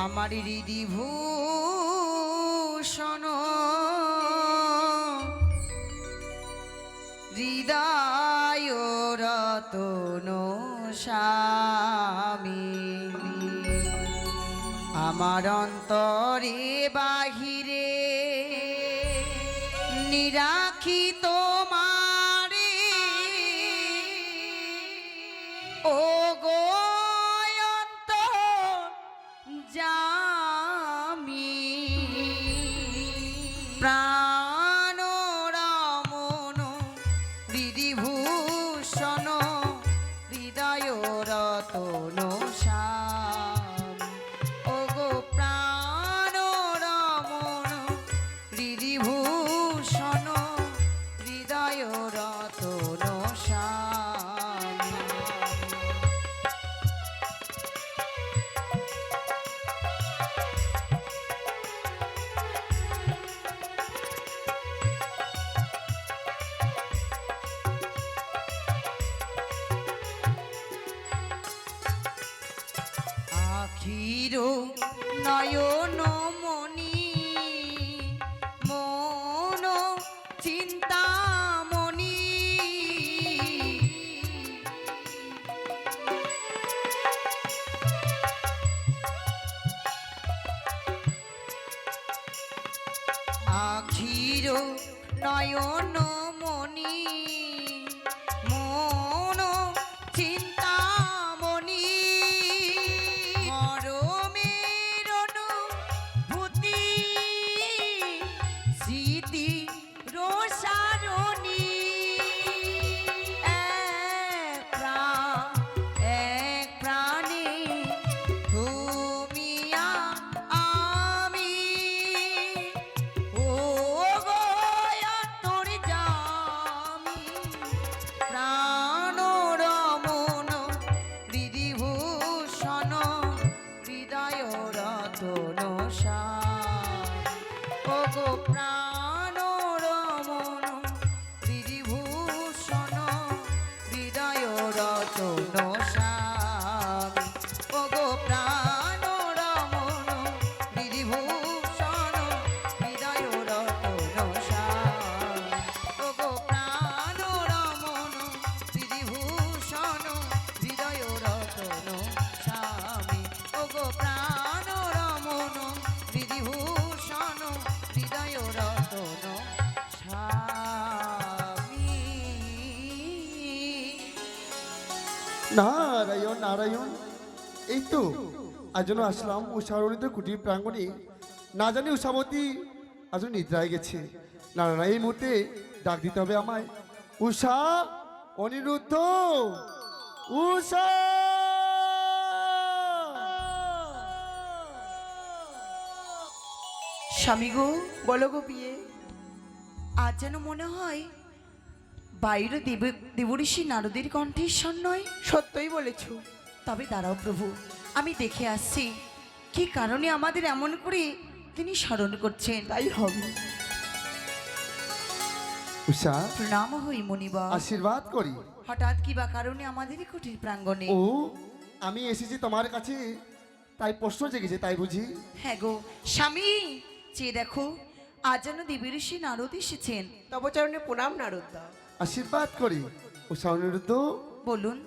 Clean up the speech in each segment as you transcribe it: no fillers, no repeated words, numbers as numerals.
আমার হৃদি ভূষণ হৃদয় রতন স্বামী আমার অন্তরে বাহিরে নিরাখিত মারে ও গো জামি প্রাণ রমন হৃদিভূষণ হৃদয় রতন স্বামী ও গো প্রাণ রমন হৃদিভূষণ হৃদয় রতন স্বামী আখির নয়ন মনি মন চিন্তামণি আখির নয়ন মনি মন চিন্তামণি মরমের অনুভূতি স্মৃতি রোষারণী এক প্রাণে তুমি আমি ও গো অন্তর্যামী প্রাণ রমন হৃদিভূষণ হৃদয় রতন স্বামী ও গো প্রাণ রমন হৃদিভূষণ হৃদয় রতন স্বামী ও গো প্রাণ রমন হৃদিভূষণ হৃদয় রতন স্বামী ও গো প্রাণ রমন হৃদিভূষণ হৃদয় রতন স্বামী ও গো প্রাণ রমন হৃদিভূষণ হৃদয় রতন স্বামী নারায়ণ নারায়ণ। এই তো আজ আসলাম উষারণিত কুটির প্রাঙ্গণে। না জানি উষাবতী আজ নিদ্রায় গেছে। না না না, এই মুহূর্তে ডাক দিতে হবে আমায়। উষা, অনিরুদ্ধ, উষা। স্বামী গো, বলো গো বিয়ে। আজ যেন মনে হয় বাইরে দেবঋষি নারদের কণ্ঠেশ্বর নয়। সত্যই বলেছ। তবে দাঁড়াও প্রভু, আমি দেখে আসছি কি কারণে আমাদের এমন করে তিনি স্মরণ করছেন। তাই হবে। উষা, প্রণাম হই মনিবা, আশীর্বাদ করি। হঠাৎ কি বা কারণে আমাদের কুটির প্রাঙ্গণে? ও, আমি এসেছি তোমার কাছে, তাই প্রশ্ন জেগেছে, তাই বুঝি? হ্যাঁ গো স্বামী, চেয়ে দেখো আজ যেন দেবঋষি নারদ এসেছেন। তব চরণে প্রণাম নারদদা। আশীর্বাদ করি। উষা, অনিরুদ্ধ, বলুন।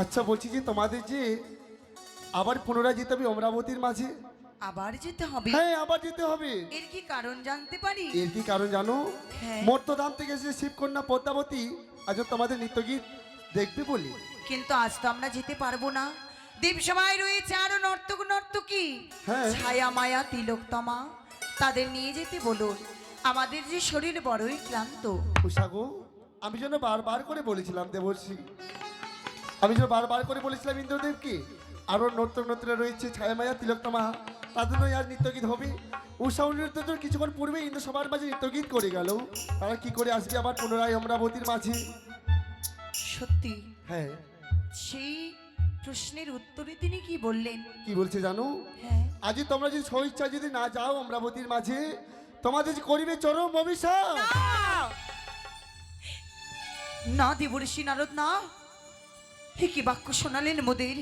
আচ্ছা বলছি যে তোমাদের যে আবার পুনরায় যেতে হবে অমরাবতীর মাঝে। আবার যেতে হবে? হ্যাঁ, আবার যেতে হবে। এর কি কারণ জানতে পারি? এর কি কারণ জানো? হ্যাঁ। মর্তধাম থেকে এসে শিবকন্যা পদ্মাবতী আজ তোমাদের নৃত্যগীত দেখবে বলি। কিন্তু আজ তো আমরা যেতে পারবো না। দেবসভায় রয়েছে আরো নর্তক নর্তকী, হ্যাঁ। ছায়া মায়া তিলোত্তমা, তাদের নিয়ে যেতে বলুন। আমাদের যে শরীর বড়ই ক্লান্ত। উষাগো, আমি যেন বারবার করে বলেছিলাম দেবর্ষি, আমি যেন বারবার করে বলেছিলাম ইন্দ্রদেবকে আরো নর্তক নর্তকরা রয়েছে ছায়া মায়া তিলোত্তমা, তাদের নয় আর নৃত্যগীত হবে। উষা অনিরুদ্ধ তো কিছুক্ষণ পূর্বে ইন্দ্র সবার মাঝে নৃত্যগীত করে গেল, তারা কি করে আসবে আবার পুনরায় অমরাবতীর মাঝে? সত্যি? হ্যাঁ। সেই প্রশ্নের উত্তরে তিনি কি বললেন? কি বলছে জানো? হ্যাঁ। আজ তোমরা যদি স্বেচ্ছা যদি না যাও অমরাবতীর মাঝে, তোমাদের যে করিবে চরম অভিশাপ। না দেবঋষি নারদ, না। হে কি বাক্য শোনালেন মোদের?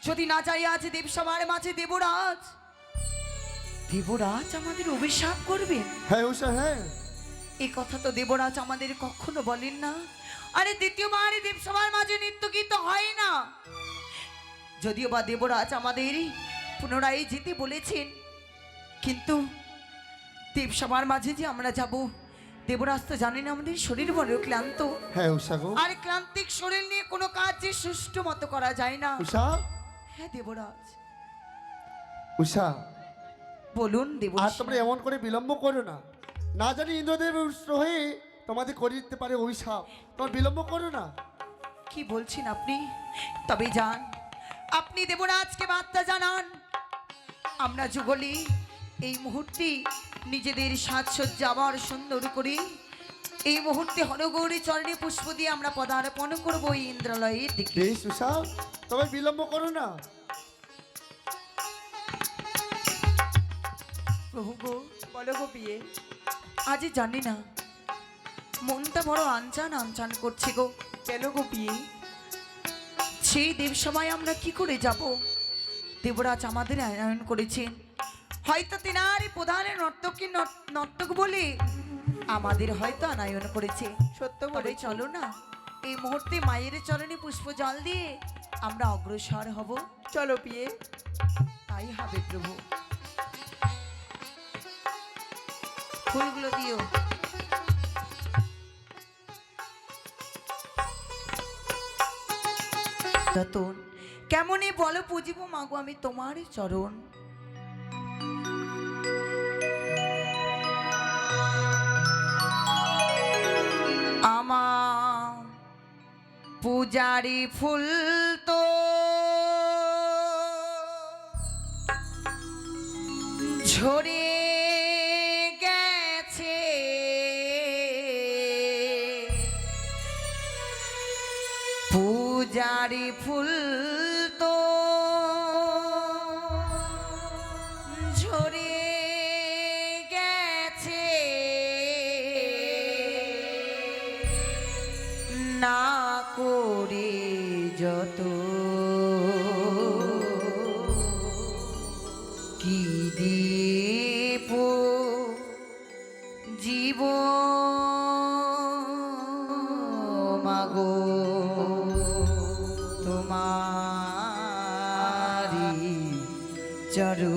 যদি না যাই আজ দেবসভার মাঝে দেবরাজ, দেবরাজ আমাদের অভিশাপ করবেন। হ্যাঁ উষা, হ্যাঁ। এই কথা তো দেবরাজ আমাদের কখনো বলেন না। আরে দ্বিতীয়বার দেবসভার মাঝে নৃত্য গীত হয় না। যদিও বা দেবরাজ আমাদের পুনরায় যেতে বলেছেন, কিন্তু দেবসভার মাঝে যে আমরা যাব, দেবরাজ তো জানেন আমাদের শরীর বড় ক্লান্ত। হ্যাঁ উষা গো। আর ক্লান্তিক শরীর নিয়ে কোনো কাজ যে সুষ্ঠু মতো করা যায় না। উষা, হ্যাঁ দেবরাজ, উষা, বলুন আর দেবরাজ। তোমরা এমন করে বিলম্ব করো না। না জানি ইন্দ্রদেব রুষ্ট হয়ে তোমাদের করে দিতে পারে অভিশাপ। তোমার বিলম্ব করো না। কি বলছেন আপনি? তবে যান, আপনি দেবরাজকে বার্তা জানান, আমরা যুগলি এই মুহূর্তে নিজেদের সাজসজ্জা আবার সুন্দর করি। এই মুহূর্তে হরগৌরী চরণে পুষ্প দিয়ে আমরা পদার্পণ করবো এই ইন্দ্রালয়ের দিকে। বেশ উষা, তবে বিলম্ব করো না। প্রভু গো, বলো গো বিয়ে, আজ জানি না মনটা বড় আনচান আনচান করছে গো। কেন গো বিয়ে? সেই দেবসভায় আমরা কি করে যাব? দেবরাজ আমাদের আয়োজন করেছেন, হয়তো তেনার প্রধান নর্তক বলে আমাদের হয়তো আনায়ন করেছে। সত্য তবে বলে চলো না, এই মুহূর্তে মায়ের চরণে পুষ্প জল দিয়ে আমরা অগ্রসর হব। চলো বিয়ে। তাই হবে প্রভু, ফুলগুলো দিও। রতন, কেমনই বলো পুজিব মাগো আমি তোমার চরণ। আমার পূজারি ফুল তো ঝরে গেছে, পূজারি ফুল তো ঝরে গেছে, না করে যত কি দীপ জীব মাগো তোমারি চরণ।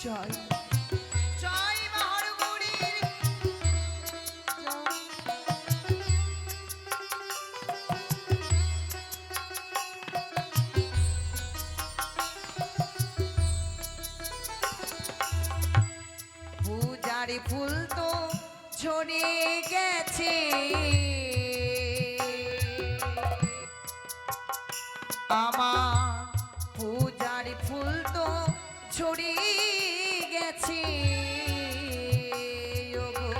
জয় জয় মহারগৌরীর জয়। পূজারি ফুল তো ঝরে গেছে, আমার পূজারি ফুল তো ঝরে গেছে, ওগো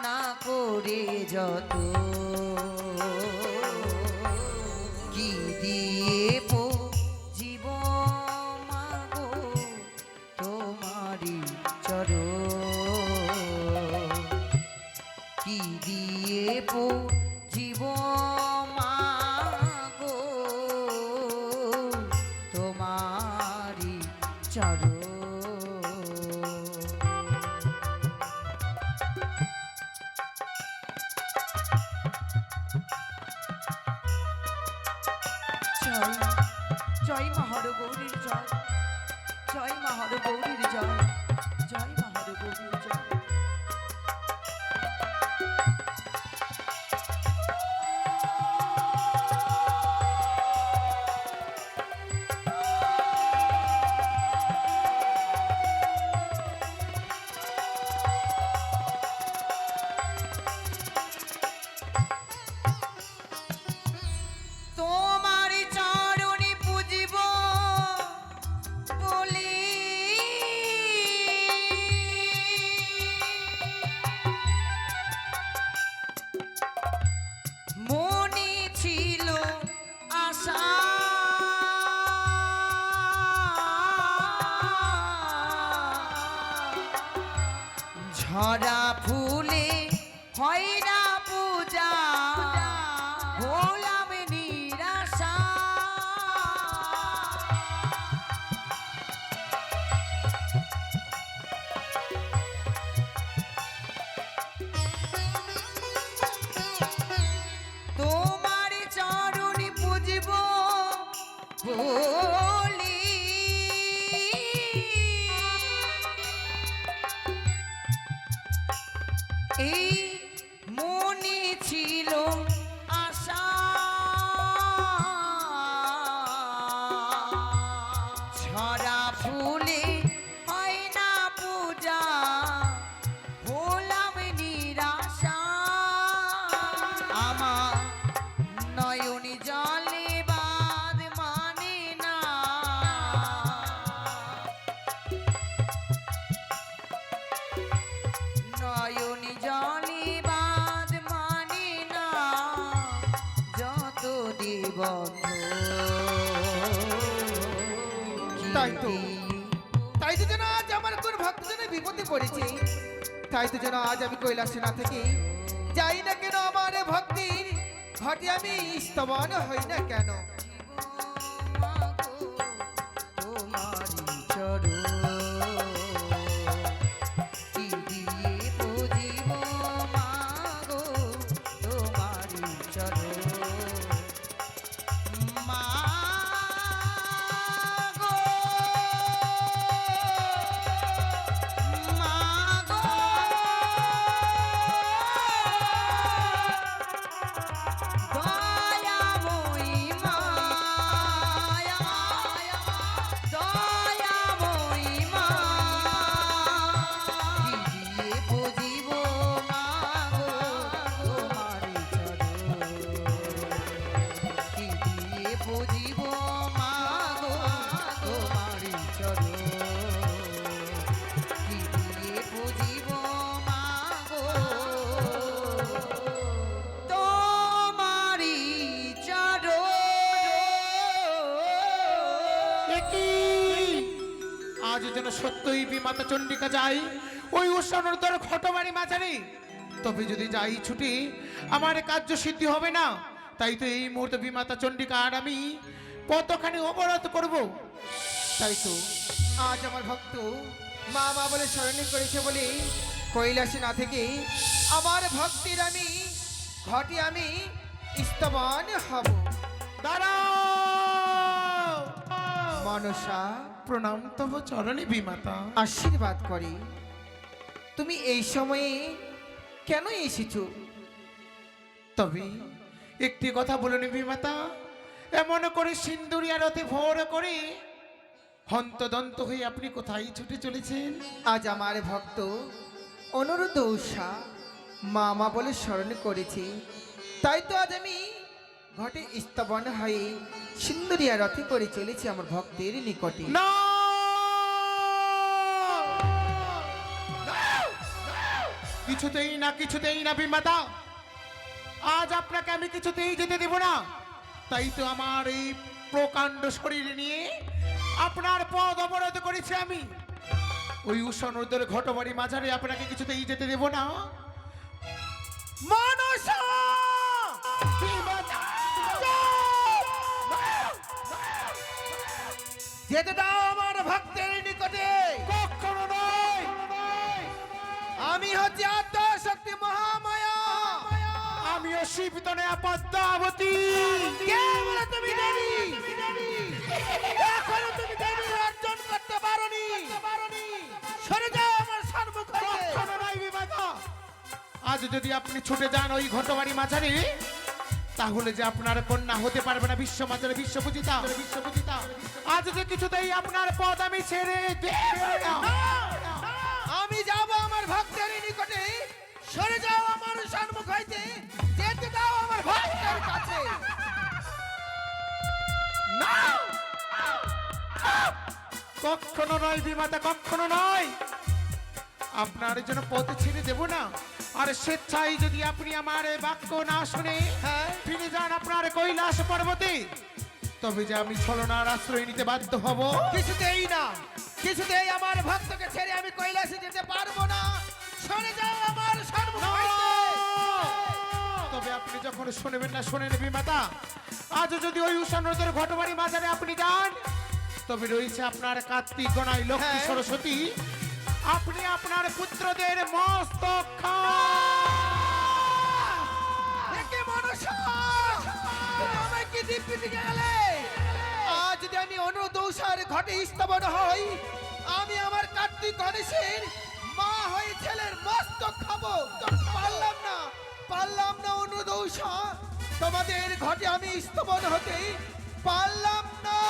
না করে যত কি দিয়ে জীব মাগো তোমারি চরণ, কি দিয়ে জীব মাগো তোমারি চরণ। জয় জয় মহারগৌরীর জয়, জয় মহারগৌরীর জয়, জয় মহারগৌরীর জয়। তোমার চরণে পুজিব বলি মনে ছিল আশা, ঝরা ফুলে হয় না বলি এই মনে ছিল আশা ছড়া ফুলে হয় না পূজা হলাম নিরাশা আমার নয়নি জলে বাদ মানে না নয়নি জলে বাদ মানে না যত দিবন্ধ তাই তো যেন আজ আমার কোন ভক্তজনের বিপদে পড়েছে। তাই তো যেন আজ আমি কৈলাসে না থেকে যাই না কেন আমার ভক্তির ঘটে আমি স্তবন হই না কেন। তোমারি চরণ কি দিয়ে বুঝিব মাগো তোমারি চরণ মাগো মাগো দয়াময়ী মায়া দয়াময়ী মা কি দিয়ে বুঝিব মাগো তোমারি চরণ কি দিয়ে বুঝিব মাগো তোমারি চরণ কি দিয়ে বুঝিব মাগো তোমারি চরণ আজ যেন সত্যই বিমাতা চণ্ডিকা যাই ওই উৎসবর ঘটবাড়ি মাঝারে, তবে যদি যাই ছুটি আমার কার্য সিদ্ধি হবে না। তাই তো এই মুহূর্তে বিমাতা চণ্ডিকা আর আমি কতখানি অবরোধ করব। তাই তো আজ আমার ভক্ত মা মা বলে স্মরণে করেছে বলে কৈলাসে না থেকে আমার ভক্তির আমি ঘটে আমি স্তবন হব। দাঁড়াও, মনসা প্রণাম তব চরণে বিমাতা। আশীর্বাদ করে তুমি এই সময়ে কেন এসেছো? তবে একটি কথা বলুন বিমাতা, এমন করে সিন্দুরিয়া রথে ভোর করে হন্তদন্ত হয়ে আপনি কোথায় ছুটে চলেছেন? আজ আমার ভক্ত অনুরোধ উষা মা মা বলে স্মরণ করেছে, তাই তো আজ আমি ঘটে স্তবন হয়ে সিন্দুরিয়া রথে করে চলেছি আমার ভক্তের নিকটে। না, কিছুতেই না বিমাতা, আজ আপনাকে আমি কিছুতেই যেতে দেব না। তাই তো আমার এই প্রকাণ্ড শরীর নিয়ে আপনার পদ অবরোধ করেছি আমি। ওই উষানোদের ঘটবাড়ি মাঝারে আপনাকে কিছুতেই যেতে দেব না। মনসা! বিমাতা! যেতে দাও আমার ভক্তের নিকটে। কখনো নয়। আমি হচ্ছে আদ্যশক্তি মহামায়া। আমিও শিবতনে পদ্মাবতী। কে বলে তুমি দেবী? এখনো তুমি দেবী অর্জন করতে পারোনি। সরে যাও আমার সম্মুখ হইতে। কখনো নয় বিমাতা। আজ যদি আপনি ছুটে যান ওই ঘটবাড়ি মাঝারে, তাহলে যে আপনার কন্যা হতে পারবে না বিশ্ব মাঝারে বিশ্বপূজিতা। আজ যে কিছুতেই আপনার পদ আমি ছেড়ে দেব না। আমি যাব আমার ভক্তের নিকটে। সরে যাও আমার সম্মুখ হইতে। যেতে দাও আমার ভক্তের কাছে। না, কখনো নয় বিমাতা, কখনো নয়। আপনার জন্য পথ ছেড়ে দেব না। আর স্বেচ্ছায় যদি আপনি আমার এই বাক্য না শুনে ফিরে যান আপনার কৈলাস পর্বতে, তবে যে আমি ছলনার আশ্রয় নিতে বাধ্য হব। কিছুতেই না, কিছুতেই আমার ভক্তকে ছেড়ে আমি কৈলাসে যেতে পারবো না। সরে যাও আমার সম্মুখ হইতে। তবে আপনি যখন শুনবেন না শোনেন বিমাতা, আজ যদি ওই উষানোদের ঘটবাড়ি মাঝারে আপনি যান, তবে রয়েছে আপনার কার্তিক গণাই লক্ষ্মী সরস্বতী। আপনি আপনার পুত্রদের মস্তক একে মনসা, তুমি আমায় কি দিব্যি দিকে গেলে? আজ অনুদৌসার ঘটে স্থাপন হয়, আমি আমার কার্তিক গণেশের মা হয়ে ছেলের মস্তক খাবো। তো পারলাম না অনুদৌসা, তোমাদের ঘটে আমি স্থাপন হতে পারলাম না।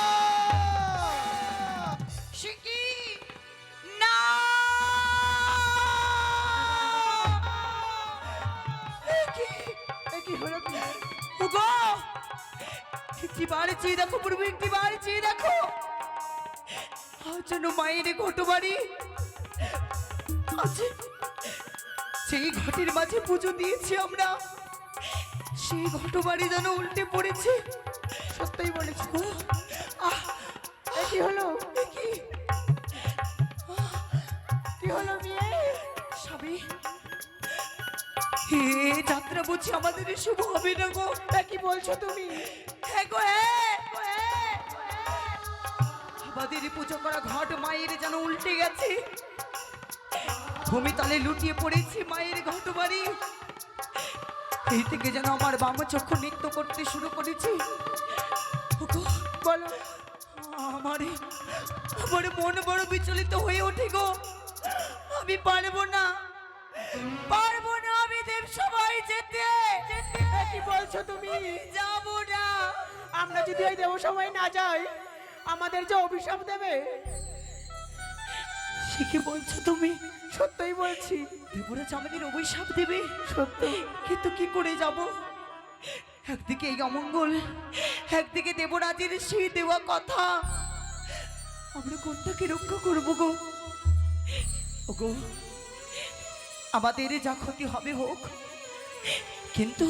শিকি না, কি হলো কি? ওগো একটি বাড়ি চেয়ে দেখো প্রভু, একটি বাড়ি চেয়ে দেখো। আজ যেন মায়ের ঘটো বাড়ি আছে, সেই ঘটের মাঝে পুজো দিয়েছি আমরা, সেই ঘটো বাড়ি যেন উল্টে পড়েছে। সত্যই বলেছি। ও, আহ, কি হলো? এ কি? কি হলো মেয়ে? স্বামী, হে যাত্রা বুঝি আমাদের শুভ হবে না গো। তা কি বলছো তুমি? হ্যাঁ গো, হ্যাঁ গো, হ্যাঁ। আমাদের পুজো করা ঘট মায়ের যেন উল্টে গেছে, ভূমিতলে লুটিয়ে পড়েছি মায়ের ঘট বাড়ি। এই থেকে যেন আমার বাম চক্ষু নৃত্য করতে শুরু করেছি। ওগো, বলো। আমারে আমার মন বড় বিচলিত হয়ে ওঠে গো। আমি পারবো না আমি দেব সবাই যেতে। কি বলছো তুমি? যাব না। আমরা যদি ওই দেব সবাই না যাই, আমাদের যে অভিশাপ দেবে। সে কি বলছো তুমি? সত্যই বলছি। দেবরাজ আমাদের অভিশাপ দেবে? সত্য। কিন্তু কি করে যাব? একদিকে এই অমঙ্গল, একদিকে দেবরাজের সেই দেওয়া কথা, আমরা কোনটাকে রক্ষা করবো গো? ওগো, আমাদের যা ক্ষতি হবে হোক, কিন্তু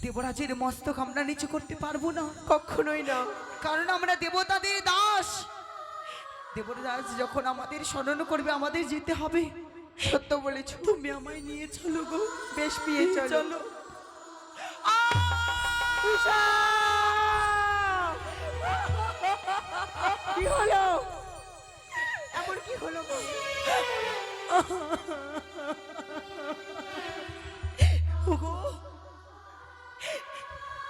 দেবরাজের মস্তক আমরা নিচু করতে পারবো না, কখনোই না। কারণ আমরা দেবতাদের দাস। দেবরাজ যখন আমাদের স্মরণ করবে, আমাদের যেতে হবে। সত্য বলেছ। তুমি আমায় নিয়ে চলো গো। বেশ বিয়ে চলো। উষা! কি হলো? এমন কি হলো গো? ওগো,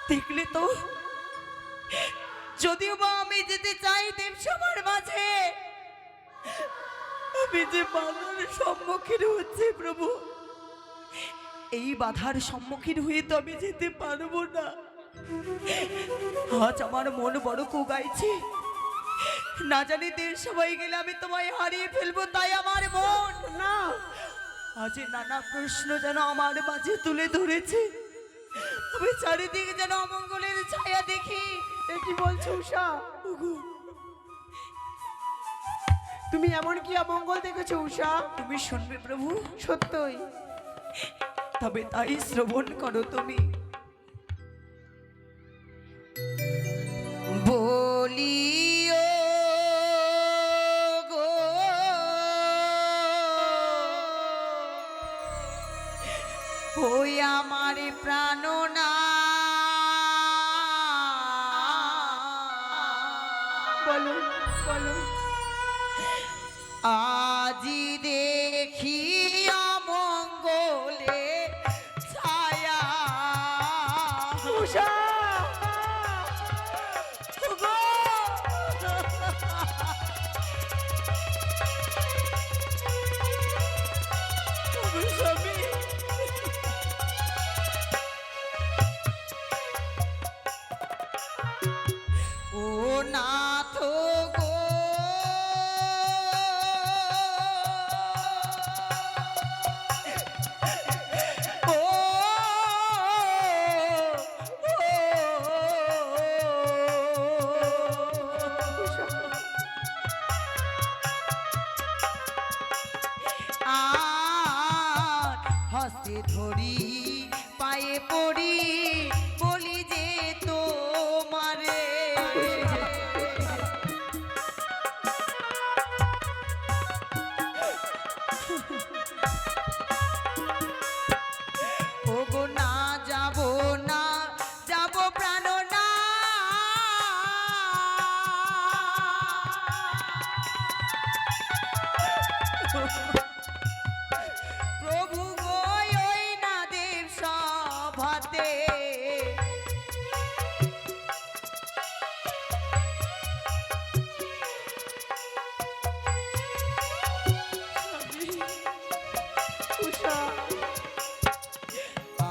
দেখলে তো, যদিও বা আমি যেতে চাই দেবসভার মাঝে, আমি যে বাধার সম্মুখীন হচ্ছে প্রভু, এই বাধার সম্মুখীন হয়ে তো আমি যেতে পারবো না। আজ আমার মন বড় কোগাইছে, না জানি দেড় সবাই গেলে আমি তোমায় হারিয়ে ফেলবো, তাই আমার মন না। আজ নানা প্রশ্ন যেন আমার মাঝে তুলে ধরেছে। আমি চারিদিকে যেন অমঙ্গলের ছায়া দেখি। এ কি বলছো উষা? ওগো, তুমি এমন কি অমঙ্গল দেখেছো উষা? তুমি শুনবে প্রভু? সত্যই। তবে তাই শ্রবণ করো তুমি। বলিও গো, ওই আমার প্রাণনা, বলো বলো। আজি দেখি অমঙ্গলে ছায়া। উষা! ওগো! ওগো স্বামী! ও নাথ গো, হস্তে ধরি পায়ে পড়ি, বলি যে তোমারে, ওগো না যাব না, যাব প্রাণ না। প্রভু গো, ওই না দেব সভাতে,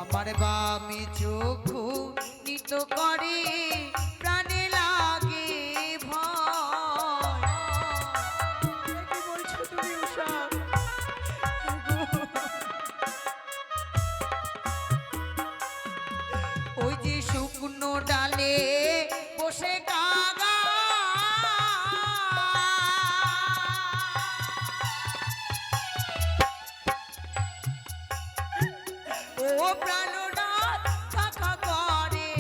আমার বামে চক্ষু নিত করে প্রাণে লাগে ভয়। কি বলছো তুমি উষা? ওই যে শুকনো ডালে বসে কাগা ও প্রাণনাথ কাকা করে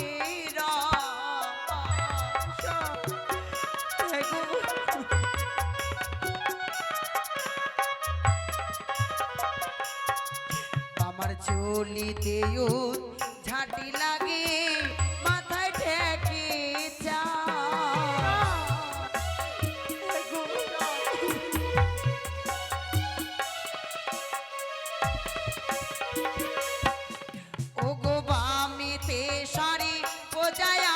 আমার চলিতেও ঝাঁটি লাগে মাথায় ঠেকে চা ও গো বামিতে সারি বোঝায়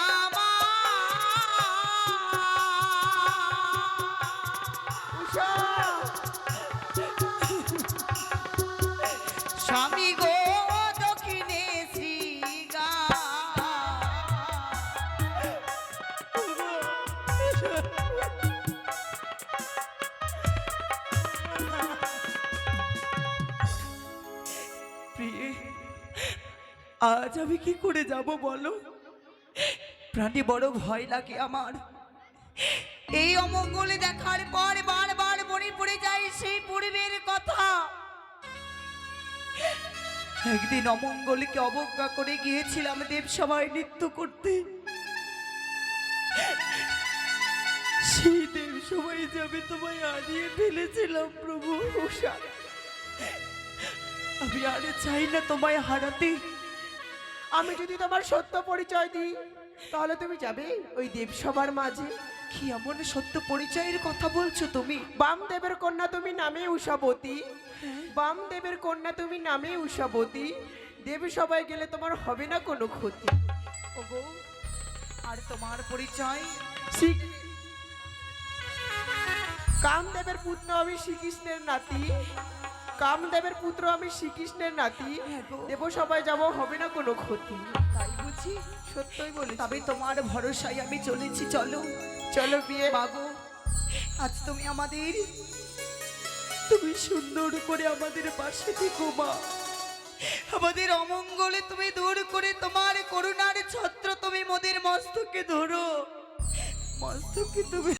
স্বামী গো দক্ষিণে শ্রীগা প্রিয়ে, আজ আমি কি করে যাব বলো? প্রাণে বড় ভয় লাগে আমার। এই অমঙ্গলে দেখার পর বারবার মনে পড়ে যায় সেই পূর্বের কথা। একদিন অমঙ্গলকে অবজ্ঞা করে গিয়েছিলাম দেবসভায় নৃত্য করতে। সেই দেবসভায় যাবে তোমায় হারিয়ে ফেলেছিলাম প্রভু। উষা, আমি আর চাই না তোমায় হারাতে। আমি যদি তোমার সত্য পরিচয় দিই তাহলে তুমি যাবে ওই দেবসভার মাঝে? কি এমন সত্য পরিচয়ের কথা বলছো তুমি? বামদেবের কন্যা তুমি নামে উষাবতী। বামদেবের কন্যা তুমি নামে উষাবতী। দেবসভায় গেলে তোমার হবে না কোনো ক্ষতি। ওগো, আর তোমার পরিচয়? কামদেবের পুত্র আমি শ্রীকৃষ্ণের নাতি। কামদেবের পুত্র আমি শ্রীকৃষ্ণের নাতি। দেবসভায় যাব, হবে না কোনো ক্ষতি। তাই বুঝি? সত্যই বলি। তবে তোমার ভরসায় আমি চলেছি। চলো চলো বিয়ে। মাগো, আজ তুমি আমাদের, তুমি সুন্দর করে আমাদের পাশে থেকো মা। আমাদের অমঙ্গলে তুমি দূর করে তোমার করুণার ছত্র তুমি মোদের মস্তকে ধরো। মস্তকে তুমি